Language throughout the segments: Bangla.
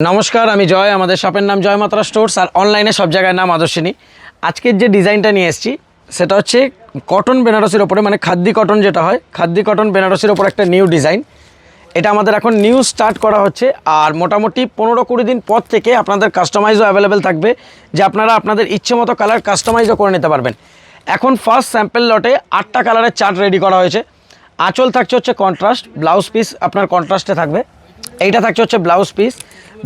নমস্কার, আমি জয়। আমাদের শপের নাম জয় মাত্রা স্টোর্স আর অনলাইনে সব জায়গায় নাম আদর্শিনী। আজকের যে ডিজাইনটা নিয়ে এসেছি সেটা হচ্ছে কটন বেনারসির ওপরে, মানে খাদ্দি কটন যেটা হয়, খাদ্দি কটন বেনারসির ওপর একটা নিউ ডিজাইন। এটা আমাদের এখন নিউ স্টার্ট করা হচ্ছে আর মোটামুটি 15-20 দিন পর থেকে আপনাদের কাস্টমাইজও অ্যাভেলেবেল থাকবে, যে আপনারা আপনাদের ইচ্ছে মতো কালার কাস্টমাইজও করে নিতে পারবেন। এখন ফার্স্ট স্যাম্পল লটে 8টা কালারের চার্ট রেডি করা হয়েছে। আঁচল থাকছে হচ্ছে কন্ট্রাস্ট, ব্লাউজ পিস আপনার কন্ট্রাস্টে থাকবে। এইটা থাকছে হচ্ছে ব্লাউজ পিস।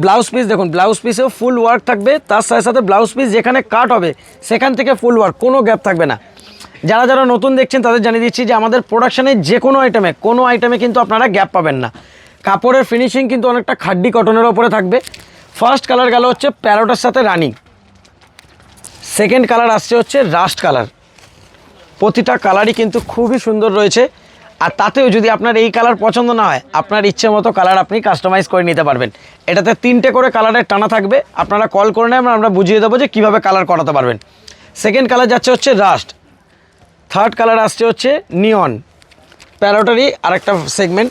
ব্লাউজ পিস দেখুন, ব্লাউজ পিসেও ফুল ওয়ার্ক থাকবে, তার সাথে সাথে ব্লাউজ পিস যেখানে কাট হবে সেখান থেকে ফুল ওয়ার্ক, কোনো গ্যাপ থাকবে না। যারা যারা নতুন দেখছেন তাদের জানিয়ে দিচ্ছি যে আমাদের প্রোডাকশানে যে কোনো আইটেমে কিন্তু আপনারা গ্যাপ পাবেন না। কাপড়ের ফিনিশিং কিন্তু অনেকটা খাড্ডি কটনের ওপরে থাকবে। ফার্স্ট কালার গেল হচ্ছে প্যারোটার সাথে রানি, সেকেন্ড কালার আসছে হচ্ছে রাস্ট কালার। প্রতিটা কালারই কিন্তু খুবই সুন্দর রয়েছে। আর তাতেও যদি আপনার এই কালার পছন্দ না হয়, আপনার ইচ্ছে মতো কালার আপনি কাস্টমাইজ করে নিতে পারবেন। এটাতে 3টে করে কালারের টানা থাকবে, আপনারা কল করে নেবেন, আমরা বুঝিয়ে দেবো যে কীভাবে কালার করাতে পারবেন। সেকেন্ড কালার যাচ্ছে হচ্ছে রাস্ট, থার্ড কালার আসছে হচ্ছে নিয়ন, প্যারোটারই আরেকটা সেগমেন্ট।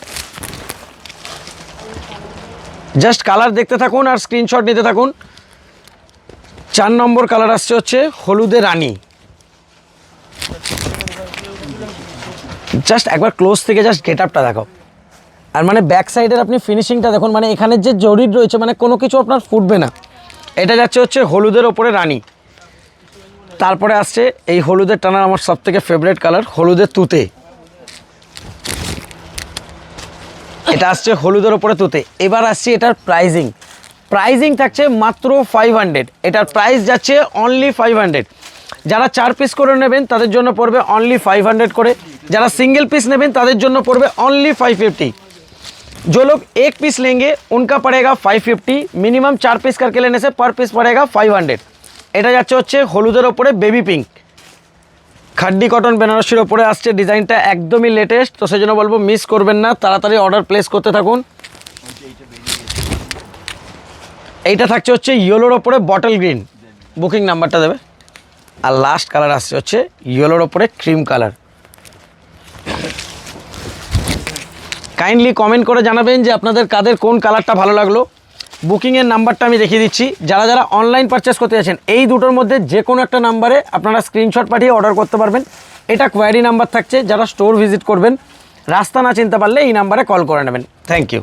জাস্ট কালার দেখতে থাকুন আর স্ক্রিনশট নিতে থাকুন। 4 নম্বর কালার আসছে হচ্ছে হলুদে রানী। জাস্ট একবার ক্লোজ থেকে জাস্ট গেট আপটা দেখো, আর মানে ব্যাক সাইডের আপনি ফিনিশিংটা দেখুন, মানে এখানে যে জরির রয়েছে, মানে কোনো কিছু আপনার ফুটবে না। এটা যাচ্ছে হচ্ছে হলুদের ওপরে রানী। তারপরে আসছে এই হলুদের টানার আমার সবথেকে ফেভারিট কালার, হলুদের তুতে। এটা আসছে হলুদের ওপরে তুতে। এবার আসছে এটার প্রাইজিং থাকছে মাত্র 500। এটার প্রাইস যাচ্ছে অনলি 500। যারা 4 পিস করে নেবেন তাদের জন্য পড়বে অনলি 500 করে, যারা सिंगल पीस নেবেন তাদের জন্য পড়বে অনলি 550। जो लोग 1 पीस लेंगे उनका पड़ेगा 550। मिनिमम 4 पीस करके लेने से पर पीस पड़ेगा 500। এটা যাচ্ছে হচ্ছে হলুদের ওপরে বেবি পিঙ্ক, খাড্ডি কটন বেনারসির ওপরে আসছে। ডিজাইনটা একদমই লেটেস্ট, তো সেজন্য বলবো মিস করবেন না, তাড়াতাড়ি অর্ডার প্লেস করতে থাকুন। এইটা থাকছে হচ্ছে ইয়েলোর ওপরে বটল গ্রিন, বুকিং নাম্বারটা দেবে। আর লাস্ট কালার আসছে হচ্ছে ইয়েলোর ওপরে ক্রিম কালার। কাইন্ডলি কমেন্ট করে জানাবেন যে আপনাদের কাদের কোন কালারটা ভালো লাগলো। বুকিংয়ের নাম্বারটা আমি দেখিয়ে দিচ্ছি। যারা যারা অনলাইন পারচেস করতে যাচ্ছেন, এই দুটোর মধ্যে যে কোনো একটা নাম্বারে আপনারা স্ক্রিনশট পাঠিয়ে অর্ডার করতে পারবেন। এটা কোয়ারি নাম্বার থাকছে, যারা স্টোর ভিজিট করবেন রাস্তা না চিনতে পারলে এই নাম্বারে কল করে নেবেন। Thank you.